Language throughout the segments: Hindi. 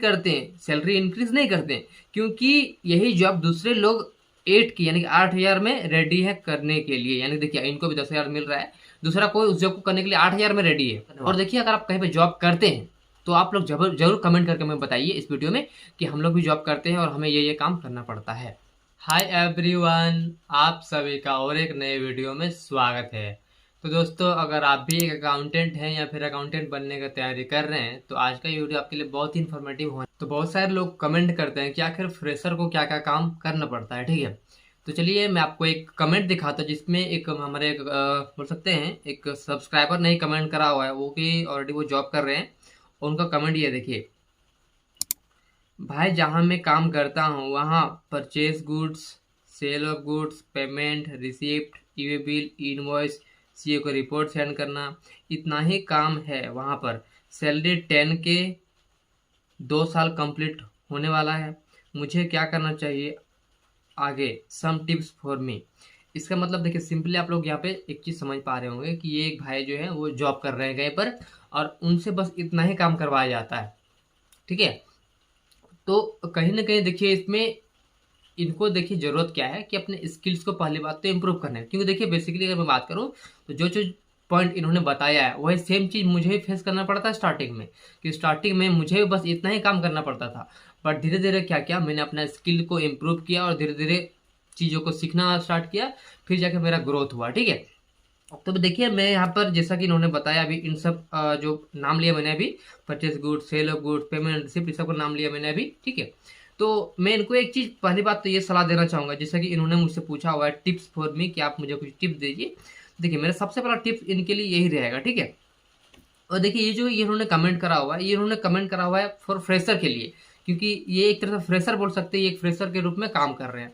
करते हैं, सैलरी इंक्रीज नहीं करते हैं, क्योंकि यही जॉब दूसरे लोग 8 की यानी कि 8,000 में रेडी है करने के लिए। यानी देखिए इनको भी 10,000 मिल रहा है, दूसरा कोई उस जॉब को करने के लिए 8,000 में रेडी है। और देखिए अगर आप कहीं पे जॉब करते हैं तो आप लोग जरूर जरूर कमेंट करके हमें बताइए इस वीडियो में कि हम लोग भी जॉब करते हैं और हमें ये काम करना पड़ता है। हाय एवरीवन, आप सभी का और एक नए वीडियो में स्वागत है। तो दोस्तों, अगर आप भी एक अकाउंटेंट हैं या फिर अकाउंटेंट बनने की तैयारी कर रहे हैं तो आज का ये वीडियो आपके लिए बहुत ही इन्फॉर्मेटिव हो। तो बहुत सारे लोग कमेंट करते हैं कि आखिर फ्रेशर को क्या क्या काम करना पड़ता है, ठीक है। तो चलिए मैं आपको एक कमेंट दिखाता हूँ जिसमें एक हमारे बोल सकते हैं एक सब्सक्राइबर ने कमेंट करा हुआ है, वो कि ऑलरेडी वो जॉब कर रहे हैं। उनका कमेंट ये देखिए, भाई जहाँ मैं काम करता हूँ वहाँ purchase goods, sale of goods, payment, receipt, e bill, invoice, CA को रिपोर्ट सेंड करना, इतना ही काम है वहाँ पर। सैलरी 10 के 2 साल कंप्लीट होने वाला है। मुझे क्या करना चाहिए आगे? Some tips for me. इसका मतलब देखिए सिंपली आप लोग यहाँ पे एक चीज़ समझ पा रहे होंगे कि ये एक भाई जो है वो जॉब कर रहे हैं कहीं पर और उनसे बस इतना ही काम करवाया जाता है, ठीक है। तो कहीं ना कहीं देखिए इसमें इनको देखिए ज़रूरत क्या है कि अपने स्किल्स को पहली बात तो इम्प्रूव करना है, क्योंकि देखिए बेसिकली अगर मैं बात करूँ तो जो जो पॉइंट इन्होंने बताया है वही सेम चीज़ मुझे भी फेस करना पड़ता है स्टार्टिंग में, कि स्टार्टिंग में मुझे भी बस इतना ही काम करना पड़ता था। बट धीरे धीरे क्या किया मैंने, अपना स्किल को इम्प्रूव किया और धीरे धीरे चीज़ों को सीखना स्टार्ट किया, फिर जाके मेरा ग्रोथ हुआ, ठीक है। तो देखिए मैं यहाँ पर जैसा कि इन्होंने बताया अभी इन सब जो नाम लिया मैंने अभी, purchase goods, sale of goods, payment, receipt, इस सब का नाम लिया मैंने अभी, ठीक है। तो मैं इनको एक चीज़ पहली बात तो ये सलाह देना चाहूँगा, जैसा कि इन्होंने मुझसे पूछा हुआ है टिप्स फॉर मी कि आप मुझे कुछ टिप्स दीजिए। देखिए मेरा सबसे पहला टिप्स इनके लिए यही रहेगा, ठीक है। और देखिए ये जो इन्होंने कमेंट करा हुआ है, ये इन्होंने कमेंट करा हुआ है फॉर फ्रेशर के लिए, क्योंकि ये एक तरह से फ्रेशर बोल सकते हैं, ये एक फ्रेशर के रूप में काम कर रहे हैं।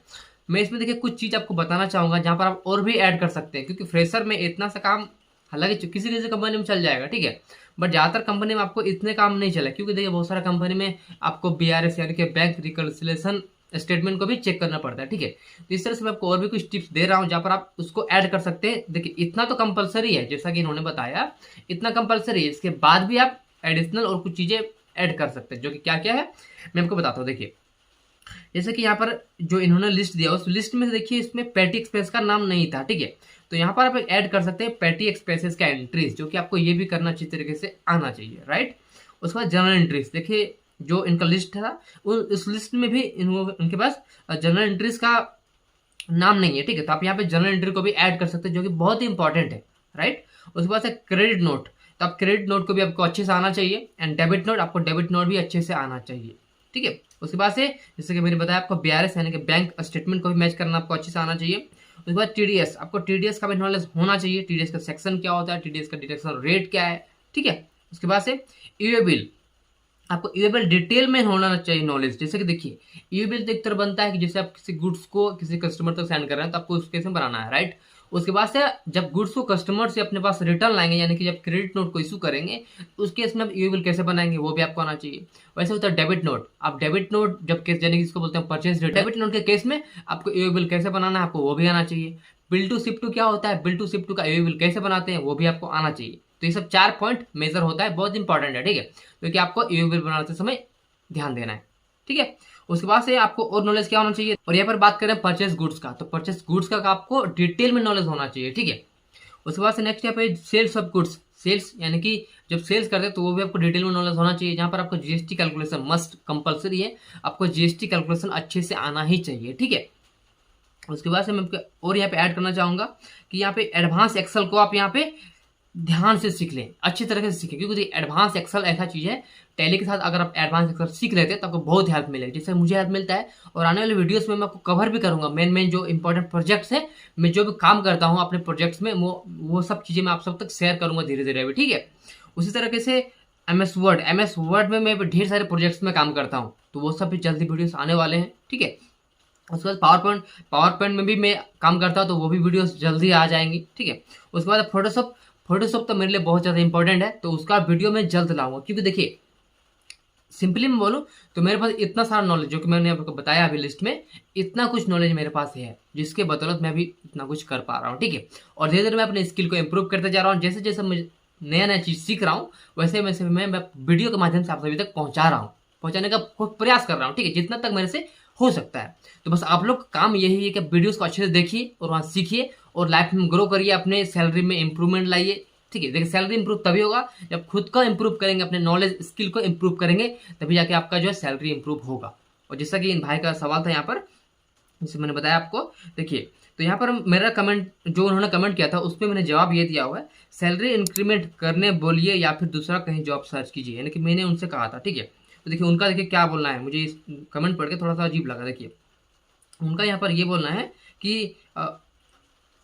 मैं इसमें देखिए कुछ चीज़ आपको बताना चाहूँगा जहाँ पर आप और भी ऐड कर सकते हैं, क्योंकि फ्रेशर में इतना सा काम हालांकि किसी किसी कंपनी में चल जाएगा, ठीक है, बट ज़्यादातर कंपनी में आपको इतने काम नहीं चला, क्योंकि देखिए बहुत सारा कंपनी में आपको BRS यानी कि बैंक रिकन्सिलेशन स्टेटमेंट को भी चेक करना पड़ता है, ठीक है। तो इस तरह से मैं आपको और भी कुछ टिप्स दे रहा हूँ जहाँ पर आप उसको ऐड कर सकते हैं। देखिए इतना तो कंपलसरी है, जैसा कि इन्होंने बताया इतना कंपलसरी है, इसके बाद भी आप एडिशनल और कुछ चीज़ें ऐड कर सकते हैं, जो कि क्या क्या है मैं आपको बताता हूँ। देखिए जैसे कि यहाँ पर जो इन्होंने लिस्ट दिया उस लिस्ट में देखिए इसमें पेटी एक्सपेंस का नाम नहीं था, ठीक है। तो यहाँ पर आप ऐड कर सकते हैं पेटी एक्सपेंसेस का एंट्रीज, जो कि आपको ये भी करना अच्छी तरीके से आना चाहिए, राइट। उसके बाद जनरल एंट्रीज, देखिए जो इनका लिस्ट था उस लिस्ट में भी उनके पास जनरल एंट्रीज का नाम नहीं है, ठीक है। तो आप यहाँ पे जनरल एंट्री को भी ऐड कर सकते हैं, जो कि बहुत ही इंपॉर्टेंट है, राइट। उसके बाद है क्रेडिट नोट, तो आप क्रेडिट नोट को भी आपको अच्छे से आना चाहिए, एंड डेबिट नोट, आपको डेबिट नोट भी अच्छे से आना चाहिए, ठीक है। उसके बाद से जैसे कि मैंने बताया आपको BRS यानी कि बैंक स्टेटमेंट को भी मैच करना आपको अच्छे से आना चाहिए। उसके बाद TDS, आपको TDS का भी नॉलेज होना चाहिए, TDS का सेक्शन क्या होता है, TDS का डिडक्शन रेट क्या है, ठीक है। उसके बाद से ई बिल, आपको ई बिल डिटेल में होना चाहिए नॉलेज। जैसे कि देखिए ई बिल तो एक तरह बनता है कि जैसे आप किसी गुड्स को किसी कस्टमर तक सेंड कर रहे हैं तो आपको उस केस में बनाना है, राइट। उसके बाद से जब गुड्स को कस्टमर से अपने पास रिटर्न लाएंगे यानी कि जब क्रेडिट नोट को इशू करेंगे उस केस में आप ई बिल कैसे बनाएंगे वो भी आपको आना चाहिए। वैसे होता है डेबिट नोट, आप डेबिट नोट जब केस यानी कि इसको बोलते हैं परचेज डेबिट नोट के केस में आपको ई बिल कैसे बनाना है आपको वो भी आना चाहिए। बिल टू शिप टू क्या होता है, बिल टू शिप टू का ई बिल कैसे बनाते हैं वो भी आपको आना चाहिए। तो ये सब 4 पॉइंट मेजर होता है, बहुत इंपॉर्टेंट है, ठीक है, क्योंकि आपको ई बिल बनाते समय ध्यान देना है, ठीक है। उसके बाद से आपको और नॉलेज क्या होना चाहिए, और यहाँ पर बात करें परचेस गुड्स का, तो परचेस गुड्स का आपको डिटेल में नॉलेज होना चाहिए, ठीक है। उसके बाद से नेक्स्ट यहाँ पे सेल्स ऑफ गुड्स, सेल्स यानी कि जब सेल्स करते हैं तो वो भी आपको डिटेल में नॉलेज होना चाहिए, जहाँ पर आपको GST कैलकुलेशन मस्ट कंपलसरी है, आपको GST कैलकुलेशन अच्छे से आना ही चाहिए, ठीक है। उसके बाद से मैं और यहाँ पे ऐड करना चाहूँगा कि यहाँ पे एडवांस एक्सेल को आप यहाँ पे ध्यान से सीख लें, अच्छी तरह से सीखें, क्योंकि एडवांस एक्सेल ऐसा चीज़ है, टैली के साथ अगर आप एडवांस एक्सेल सीख लेते हैं तो आपको बहुत हेल्प मिलेगी, जैसे मुझे हेल्प मिलता है। और आने वाले वीडियोस में मैं आपको कवर भी करूंगा मेन जो इंपॉर्टेंट प्रोजेक्ट्स है, मैं जो भी काम करता हूँ अपने प्रोजेक्ट्स में वो सब चीज़ें मैं आप सब तक शेयर करूंगा धीरे धीरे अभी, ठीक है। उसी तरीके से MS वर्ड में मैं ढेर सारे प्रोजेक्ट्स में काम करता हूँ, तो वो सब भी जल्दी वीडियोस आने वाले हैं, ठीक है। उसके बाद पावर पॉइंट में भी मैं काम करता हूँ, तो वो भी वीडियोस जल्दी आ जाएंगी, ठीक है। उसके बाद फोटोशॉप तो मेरे लिए बहुत ज़्यादा इंपॉर्टेंट है, तो उसका वीडियो मैं जल्द लाऊंगा, क्योंकि देखिए सिंपली मैं बोलूँ तो मेरे पास इतना सारा नॉलेज जो कि मैंने आपको बताया अभी लिस्ट में, इतना कुछ नॉलेज मेरे पास है जिसके बदौलत मैं अभी इतना कुछ कर पा रहा हूँ, ठीक है। और धीरे धीरे मैं अपने स्किल को इम्प्रूव करते जा रहा हूँ, जैसे जैसे मैं नया नया चीज़ सीख रहा हूँ वैसे वैसे मैं वीडियो के माध्यम से आप सभी तक पहुँचा रहा हूँ, पहुंचाने का प्रयास कर रहा हूँ, ठीक है, जितना तक मेरे से हो सकता है। तो बस आप लोग काम यही है कि वीडियोस को अच्छे से देखिए और वहाँ सीखिए और लाइफ में ग्रो करिए, अपने सैलरी में इंप्रूवमेंट लाइए, ठीक है। देखिए सैलरी इंप्रूव तभी होगा जब खुद का इंप्रूव करेंगे, अपने नॉलेज स्किल को इंप्रूव करेंगे, तभी जाके आपका जो है सैलरी इंप्रूव होगा। और जैसा कि इन भाई का सवाल था यहाँ पर, जैसे मैंने बताया आपको, देखिए तो यहाँ पर मेरा कमेंट जो उन्होंने कमेंट किया था उसमें मैंने जवाब ये दिया हुआ है, सैलरी इंक्रीमेंट करने बोलिए या फिर दूसरा कहीं जॉब सर्च कीजिए, यानी कि मैंने उनसे कहा था, ठीक है। तो देखिए उनका देखिए क्या बोलना है, मुझे इस कमेंट पढ़ के थोड़ा सा अजीब लगा। देखिए उनका यहाँ पर ये बोलना है कि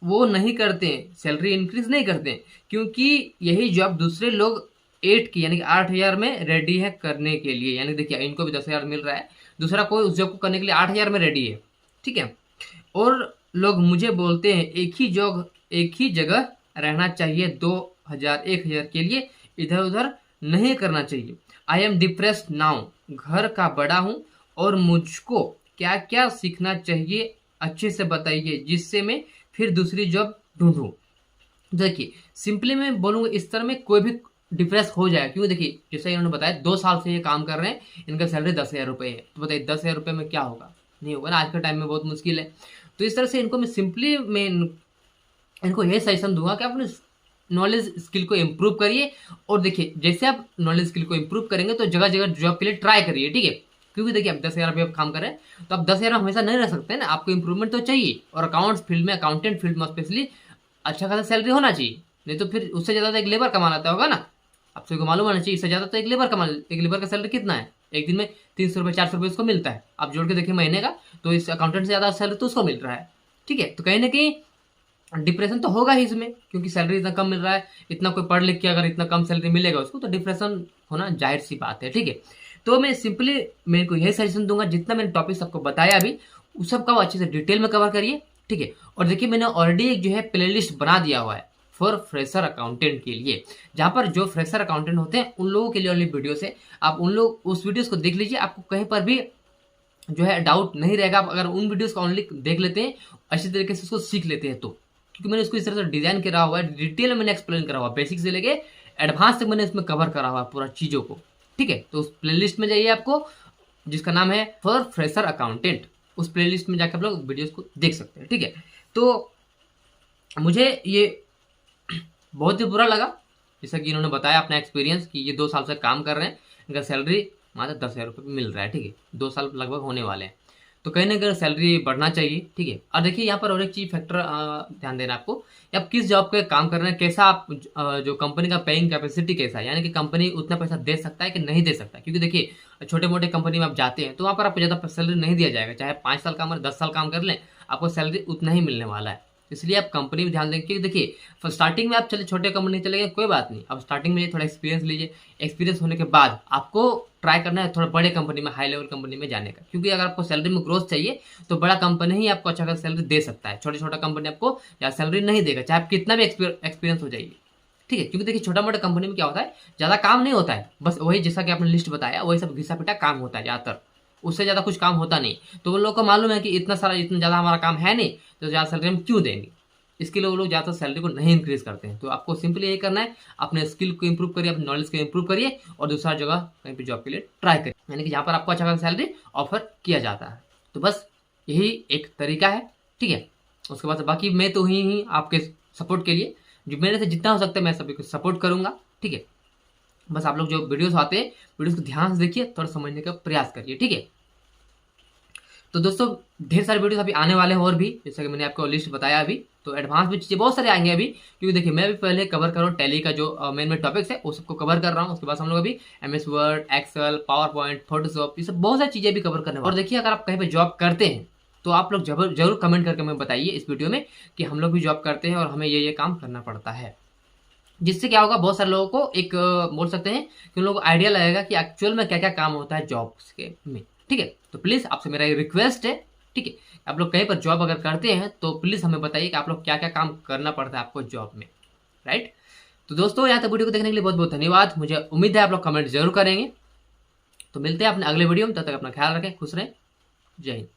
वो नहीं करते, सैलरी इंक्रीज नहीं करते क्योंकि यही जॉब दूसरे लोग 8 की यानी कि 8,000 में रेडी है करने के लिए, यानी देखिए इनको भी 10,000 मिल रहा है, दूसरा कोई उस जॉब को करने के लिए 8,000 में रेडी है, ठीक है। और लोग मुझे बोलते हैं एक ही जगह रहना चाहिए, 2,000 1,000 के लिए इधर उधर नहीं करना चाहिए। आई एम डिप्रेस्ड नाउ, घर का बड़ा हूँ और मुझको क्या क्या सीखना चाहिए अच्छे से बताइए जिससे मैं फिर दूसरी जॉब ढूंढूं। देखिए सिंपली मैं बोलूँगा इस तरह में कोई भी डिप्रेस हो जाए, क्योंकि देखिए जैसे इन्होंने बताया 2 साल से ये काम कर रहे हैं, इनका सैलरी 10,000 रुपये है, तो बताइए 10,000 रुपये में क्या होगा, नहीं होगा ना, आज के टाइम में बहुत मुश्किल है। तो इस तरह से इनको मैं इनको यही सजेशन दूंगा कि आप अपने नॉलेज स्किल को इम्प्रूव करिए। और देखिए जैसे आप नॉलेज स्किल को इम्प्रूव करेंगे तो जगह जगह जॉब के लिए ट्राई करिए, ठीक है। क्योंकि देखिए आप 10,000 रुपये काम कर रहे हैं तो आप 10,000 में हमेशा नहीं रह सकते ना, आपको इंप्रूवमेंट तो चाहिए। और अकाउंट्स फील्ड में, अकाउंटेंट फील्ड में स्पेशली अच्छा खासा सैलरी होना चाहिए, नहीं तो फिर उससे ज़्यादा तो एक लेबर कमा लाता होगा ना, आप सबको मालूम होना चाहिए। इससे ज़्यादा तो एक लेबर का सैलरी कितना है, एक दिन में 300 रुपये 400 रुपये उसको मिलता है, आप जोड़ के देखिए महीने का, तो इस अकाउंटेंट से ज़्यादा सैलरी तो उसको मिल रहा है, ठीक है। तो कहीं ना कहीं डिप्रेशन तो होगा ही इसमें, क्योंकि सैलरी इतना कम मिल रहा है, इतना कोई पढ़ लिख के अगर इतना कम सैलरी मिलेगा उसको तो डिप्रेशन होना जाहिर सी बात है, ठीक है। तो मैं सिंपली मेरे को यही सजेशन दूंगा, जितना मैंने टॉपिक सबको बताया अभी उस सब का अच्छे से डिटेल में कवर करिए, ठीक है। और देखिए मैंने ऑलरेडी एक जो है प्लेलिस्ट बना दिया हुआ है फॉर फ्रेशर अकाउंटेंट के लिए, जहाँ पर जो फ्रेशर अकाउंटेंट होते हैं उन लोगों के लिए ओनली वीडियोस है, आप उन लोग उस वीडियोस को देख लीजिए, आपको कहीं पर भी जो है डाउट नहीं रहेगा। आप अगर उन वीडियोस को ओनली देख लेते हैं, अच्छी तरीके से उसको सीख लेते हैं, तो क्योंकि मैंने उसको इस तरह से डिजाइन करा हुआ है, डिटेल में मैंने एक्सप्लेन करा हुआ है, बेसिक से लेके एडवांस तक मैंने इसमें कवर करा हुआ है पूरा चीज़ों को, ठीक है। तो उस प्लेलिस्ट में जाइए आपको, जिसका नाम है फॉर फ्रेशर अकाउंटेंट, उस प्लेलिस्ट में जाकर आप लोग वीडियोस को देख सकते हैं, ठीक है। तो मुझे ये बहुत ही बुरा लगा, जैसा कि इन्होंने बताया अपना एक्सपीरियंस कि ये 2 साल से काम कर रहे हैं, इनका सैलरी मात्र 10,000 रुपये मिल रहा है, ठीक है, 2 साल लगभग होने वाले हैं, तो कहीं ना कहीं सैलरी बढ़ना चाहिए, ठीक है। और देखिए यहाँ पर और एक चीज फैक्टर ध्यान देना आपको, आप किस जॉब पे काम कर रहे हैं, कैसा आप जो कंपनी का पेइंग कैपेसिटी कैसा है, यानी कि कंपनी उतना पैसा दे सकता है कि नहीं दे सकता। क्योंकि देखिए छोटे मोटे कंपनी में आप जाते हैं तो वहाँ पर आपको ज़्यादा सैलरी नहीं दिया जाएगा, चाहे 5 साल काम 10 साल काम कर लें, आपको सैलरी उतना ही मिलने वाला है। इसलिए आप कंपनी में ध्यान दें, क्योंकि देखिए स्टार्टिंग में आप चले छोटे कंपनी चले गए कोई बात नहीं, अब स्टार्टिंग में थोड़ा एक्सपीरियंस लीजिए, एक्सपीरियंस होने के बाद आपको ट्राई करना है थोड़ा बड़े कंपनी में, हाई लेवल कंपनी में जाने का, क्योंकि अगर आपको सैलरी में ग्रोथ चाहिए तो बड़ा कंपनी ही आपको अच्छा खासा सैलरी दे सकता है, छोटा कंपनी आपको या सैलरी नहीं देगा, चाहे आप कितना भी एक्सपीरियंस हो जाइए, ठीक है। क्योंकि देखिए छोटा मोटा कंपनी में क्या होता है, ज़्यादा काम नहीं होता है, बस वही जैसा कि आपने लिस्ट बताया वही सब घिसा पिटा काम होता है ज़्यादातर, उससे ज़्यादा कुछ काम होता नहीं। तो उन लोगों को मालूम है कि इतना ज़्यादा हमारा काम है नहीं, तो ज़्यादा सैलरी हम क्यों देंगे, इसके लिए वो लोग ज़्यादातर सैलरी को नहीं इंक्रीज करते हैं। तो आपको सिंपली यही करना है, अपने स्किल को इंप्रूव करिए, अपने नॉलेज को इंप्रूव करिए और दूसरा जगह कहीं पे जॉब के लिए ट्राई करिए, यानी कि जहाँ पर आपको अच्छा खासा सैलरी ऑफर किया जाता है। तो बस यही एक तरीका है, ठीक है। उसके बाद बाकी मैं तो ही आपके सपोर्ट के लिए जो मेरे से जितना हो सकता है मैं सभी को सपोर्ट करूँगा, ठीक है। बस आप लोग जो वीडियोस आते हैं वीडियोस को ध्यान से देखिए, थोड़ा समझने का प्रयास करिए, ठीक है। तो दोस्तों ढेर सारे वीडियोस अभी आने वाले हैं और भी, जैसा कि मैंने आपको लिस्ट बताया अभी, तो एडवांस में चीज़ें बहुत सारे आएंगे अभी, क्योंकि देखिए मैं भी पहले कवर कर रहा हूँ टैली का जो मेन टॉपिक्स है वो सबको कवर कर रहा हूँ। उसके बाद हम लोग अभी MS Word, Excel, PowerPoint, Photoshop, ये सब बहुत सारी चीज़ें भी कवर करने वाले। और देखिए अगर आप कहीं पर जॉब करते हैं तो आप लोग जरूर कमेंट करके हमें बताइए इस वीडियो में कि हम लोग भी जॉब करते हैं और हमें ये काम करना पड़ता है, जिससे क्या होगा बहुत सारे लोगों को एक बोल सकते हैं कि उन लोगों को आइडिया लगेगा कि एक्चुअल में क्या क्या काम होता है जॉब्स के में, ठीक है। तो प्लीज़ आपसे मेरा ये रिक्वेस्ट है, ठीक है, आप लोग कहीं पर जॉब अगर करते हैं तो प्लीज़ हमें बताइए कि आप लोग क्या क्या काम करना पड़ता है आपको जॉब में, राइट। तो दोस्तों यहाँ तक वीडियो को देखने के लिए बहुत बहुत धन्यवाद, मुझे उम्मीद है आप लोग कमेंट जरूर करेंगे। तो मिलते हैं अपने अगले वीडियो में, तब तक अपना ख्याल रखें, खुश रहें, जय हिंद।